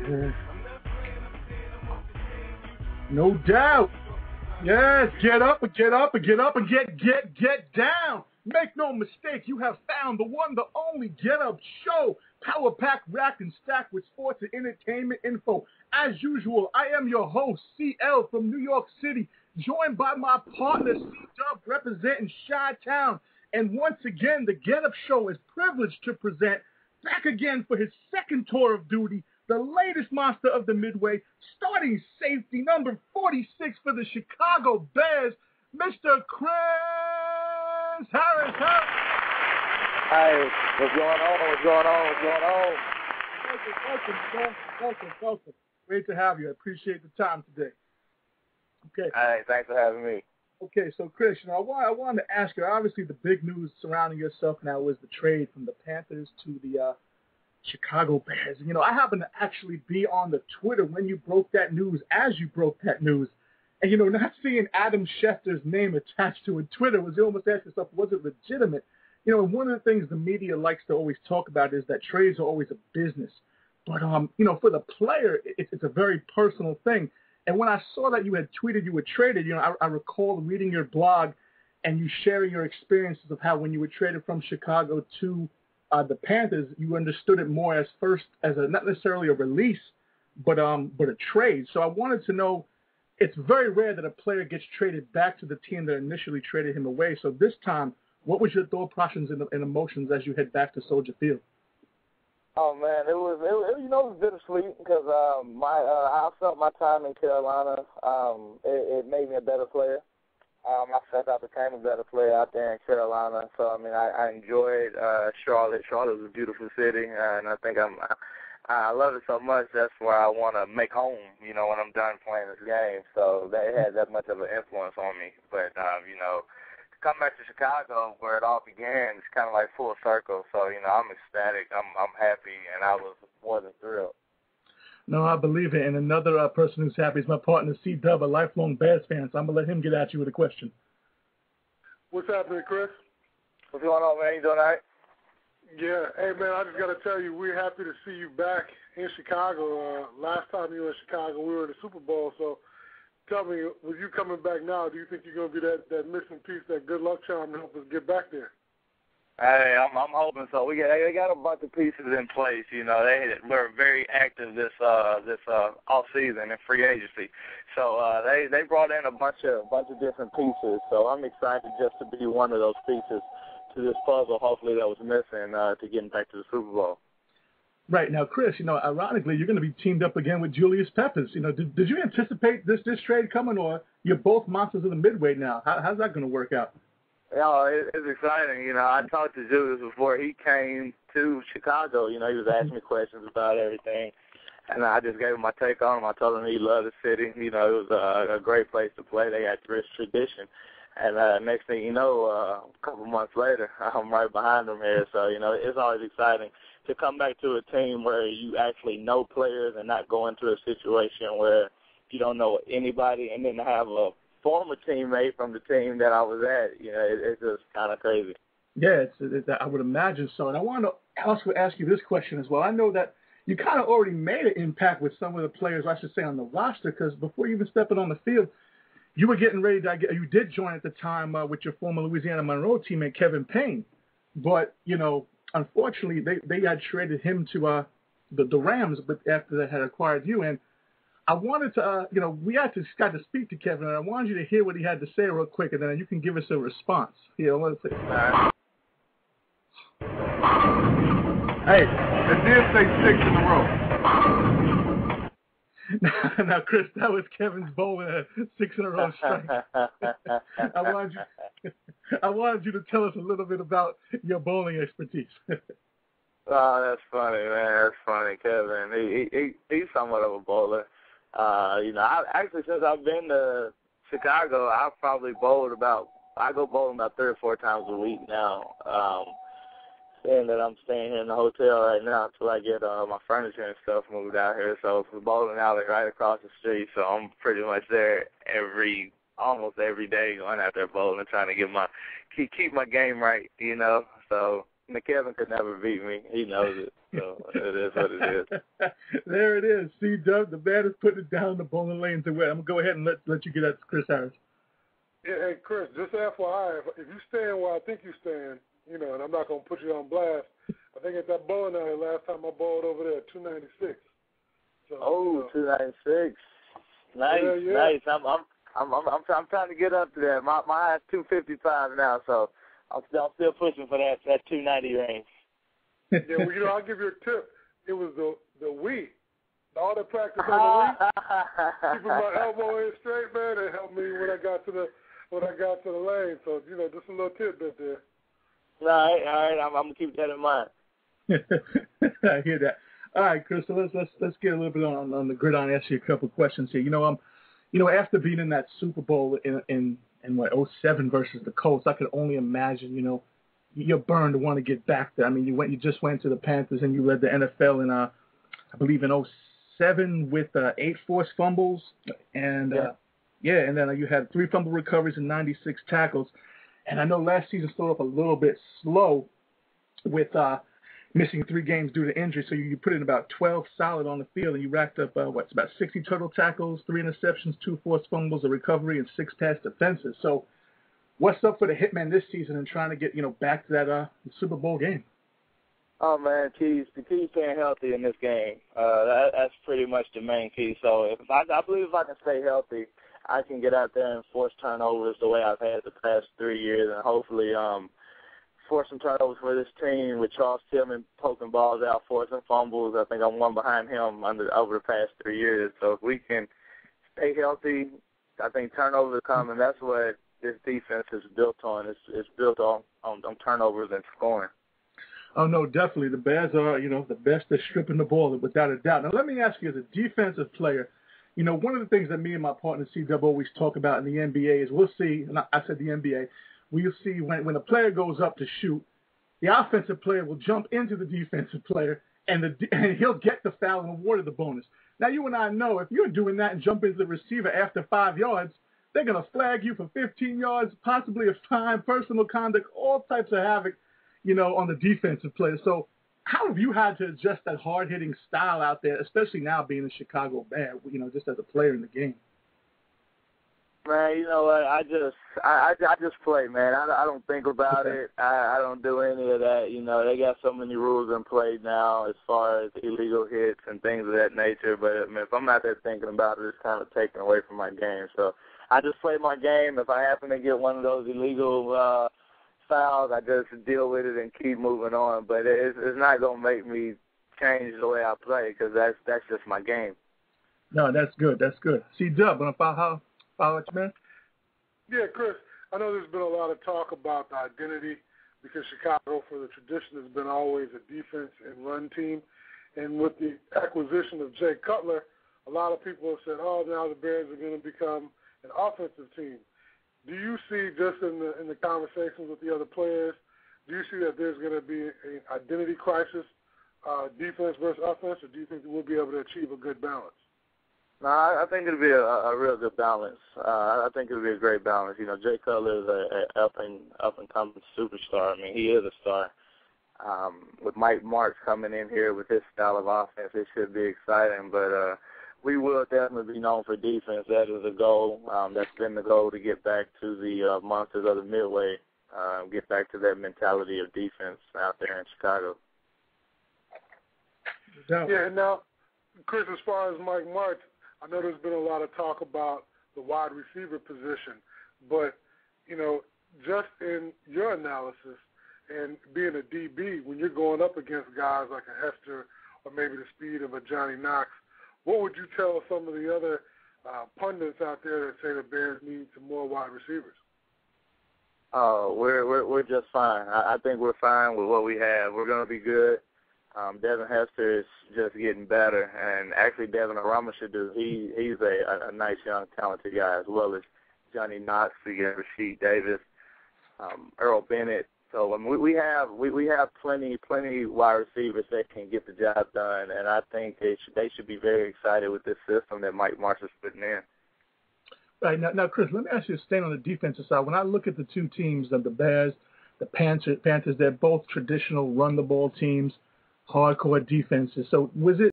Yeah. No doubt. Yes, get up and get up and get up and get down. Make no mistake, you have found the one, the only Get Up Show. Power pack, racked and stacked with sports and entertainment info. As usual, I am your host, CL from New York City, joined by my partner, C-Dub, representing Chi-Town. And once again, the Get Up Show is privileged to present, back again for his second tour of duty, the latest monster of the Midway, starting safety number 46 for the Chicago Bears, Mr. Chris Harris. Hey, what's going on? What's going on? What's going on? Welcome. Great to have you. I appreciate the time today. Okay. Hey, thanks for having me. Okay, so Chris, I wanted to ask you, obviously the big news surrounding yourself now is the trade from the Panthers to the Chicago Bears. I happened to actually be on the Twitter when you broke that news, as you broke that news. And, not seeing Adam Schefter's name attached to it, Twitter was almost asking yourself, was it legitimate? And one of the things the media likes to always talk about is that trades are always a business. But, for the player, it's a very personal thing. And when I saw that you had tweeted you were traded, I recall reading your blog and you sharing your experiences of how when you were traded from Chicago to the Panthers, you understood it more as not necessarily a release, but a trade. So I wanted to know, it's very rare that a player gets traded back to the team that initially traded him away. So this time, what was your thought process and emotions as you head back to Soldier Field? Oh man, it was bittersweet because I felt my time in Carolina. It made me a better player. I felt I became a better player out there in Carolina. So I enjoyed Charlotte. Charlotte was a beautiful city, and I think I love it so much. That's where I want to make home. When I'm done playing this game. So that had that much of an influence on me. But to come back to Chicago, where it all began, it's kind of like full circle. So I'm ecstatic. I'm happy, and I was more than thrilled. No, I believe it. And another person who's happy is my partner, C-Dub, a lifelong Bears fan. So I'm going to let him get at you with a question. What's happening, Chris? What's going on, man? You doing all right? Yeah. Hey, man, I just got to tell you, we're happy to see you back in Chicago. Last time you were in Chicago, we were in the Super Bowl. So tell me, with you coming back now, do you think you're going to be that missing piece, that good luck charm to help us get back there? Hey, I'm hoping so. They got a bunch of pieces in place. They were very active this off season and free agency. So they brought in a bunch of different pieces. So I'm excited just to be one of those pieces to this puzzle. Hopefully that was missing to getting back to the Super Bowl. Right. Now, Chris, ironically, you're going to be teamed up again with Julius Peppers. Did you anticipate this trade coming, or you're both monsters of the midway now? How's that going to work out? It's exciting. I talked to Judas before he came to Chicago. He was asking me questions about everything, and I just gave him my take on him. I told him he loved the city. It was a great place to play. They got rich tradition. And next thing you know, a couple months later, I'm right behind them here. So, it's always exciting to come back to a team where you actually know players and not go into a situation where you don't know anybody and then have a former teammate from the team that I was at. It's just kind of crazy. Yeah, I would imagine so. And I want to also ask you this question as well. I know that you kind of already made an impact with some of the players, I should say, on the roster, because before you even stepping on the field, you were getting ready you did join at the time with your former Louisiana Monroe teammate, Kevin Payne. But, unfortunately, they had traded him to the Rams but after they had acquired you. And I wanted to, we got to speak to Kevin, and I wanted you to hear what he had to say real quick, and then you can give us a response. Here, let's say. Hey, it did say 6 in a row. Now, Chris, that was Kevin's bowling at 6 in a row strike. I wanted you to tell us a little bit about your bowling expertise. Oh, that's funny, man. That's funny, Kevin. He's somewhat of a bowler. Since I've been to Chicago, I've probably bowled I go bowling about 3 or 4 times a week now. Saying that I'm staying here in the hotel right now until I get my furniture and stuff moved out here. So it's a bowling alley right across the street. So I'm pretty much there almost every day going out there bowling and trying to keep my game right, So Kevin could never beat me. He knows it. So it is what it is. There it is. See, Doug, the man is putting it down the bowling lanes and wet. I'm going to go ahead and let you get at Chris Harris. Yeah, hey, Chris, just FYI, if you stand where I think you stand, and I'm not going to put you on blast, I think at that bowling alley last time I bowled over there, 296. So, 296. Nice, yeah. nice. I'm trying to get up to that. My high's 255 now, so I'm still pushing for that 290 range. Yeah, well, I'll give you a tip. It was the Wii. All the practice on the Wii, keeping my elbow in straight, man, it helped me when I got to the lane. So, just a little tidbit there. All right. I'm gonna keep that in mind. I hear that. All right, Chris. So let's get a little bit on the gridiron. Ask you a couple of questions here. After being in that Super Bowl in 2007 versus the Colts, I could only imagine. You're burned to want to get back there. I mean, you just went to the Panthers and you led the NFL in I believe in 2007 with 8 forced fumbles and and then you had 3 fumble recoveries and 96 tackles. And I know last season started off a little bit slow with missing 3 games due to injury. So you put in about 12 solid on the field, and you racked up it's about 60 total tackles, 3 interceptions, 2 forced fumbles, a recovery, and 6 pass defenses. So what's up for the Hitman this season and trying to get back to that Super Bowl game? Oh man, the key staying healthy in this game. That's pretty much the main key. So I believe if I can stay healthy, I can get out there and force turnovers the way I've had the past 3 years, and hopefully force some turnovers for this team with Charles Tillman poking balls out, forcing fumbles. I think I'm one behind him over the past 3 years. So if we can stay healthy, I think turnovers are coming. That's what this defense is built on. It's built on turnovers and scoring. Oh, no, definitely. The Bears are, the best at stripping the ball, without a doubt. Now, let me ask you, as a defensive player, one of the things that me and my partner C-Dub always talk about in the NBA is we'll see, and I said the NBA, we'll see when a player goes up to shoot, the offensive player will jump into the defensive player, and he'll get the foul and awarded the bonus. Now, you and I know if you're doing that and jump into the receiver after 5 yards, they're going to flag you for 15 yards, possibly a fine, personal conduct, all types of havoc, on the defensive player. So how have you had to adjust that hard-hitting style out there, especially now being a Chicago Bear, just as a player in the game? Man, you know what? I just play, man. I don't think about it. I don't do any of that. They got so many rules in play now as far as illegal hits and things of that nature. But I mean, if I'm out there thinking about it, it's kind of taken away from my game. So I just play my game. If I happen to get one of those illegal fouls, I just deal with it and keep moving on. But it's not gonna make me change the way I play because that's just my game. No, that's good. That's good. C-Dub, want to follow it, man? Yeah, Chris, I know there's been a lot of talk about the identity because Chicago, for the tradition, has been always a defense and run team. And with the acquisition of Jay Cutler, a lot of people have said, now the Bears are going to become an offensive team. Do you see, just in the conversations with the other players, do you see that there's going to be an identity crisis, defense versus offense, or do you think that we'll be able to achieve a good balance? No, I think it'll be a real good balance. I think it'll be a great balance. Jay Cutler is an up-and-coming superstar. I mean, he is a star. With Mike Marks coming in here with his style of offense, it should be exciting. But we will definitely be known for defense. That is a goal. That's been the goal to get back to the monsters of the Midway, get back to that mentality of defense out there in Chicago. Yeah, now, Chris, as far as Mike Marks, I know there's been a lot of talk about the wide receiver position, but, just in your analysis and being a DB, when you're going up against guys like a Hester or maybe the speed of a Johnny Knox, what would you tell some of the other pundits out there that say the Bears need some more wide receivers? Oh, we're just fine. I think we're fine with what we have. We're going to be good. Devin Hester is just getting better, and actually Devin Aramashidu, he's a nice young talented guy, as well as Johnny Knox, Rasheed Davis, Earl Bennett. So we have plenty wide receivers that can get the job done, and I think they should be very excited with this system that Mike Marsh is putting in. Right now, Chris, let me ask you, staying on the defensive side. When I look at the two teams, the Bears, the Panthers, they're both traditional run the ball teams. hardcore defenses. So was it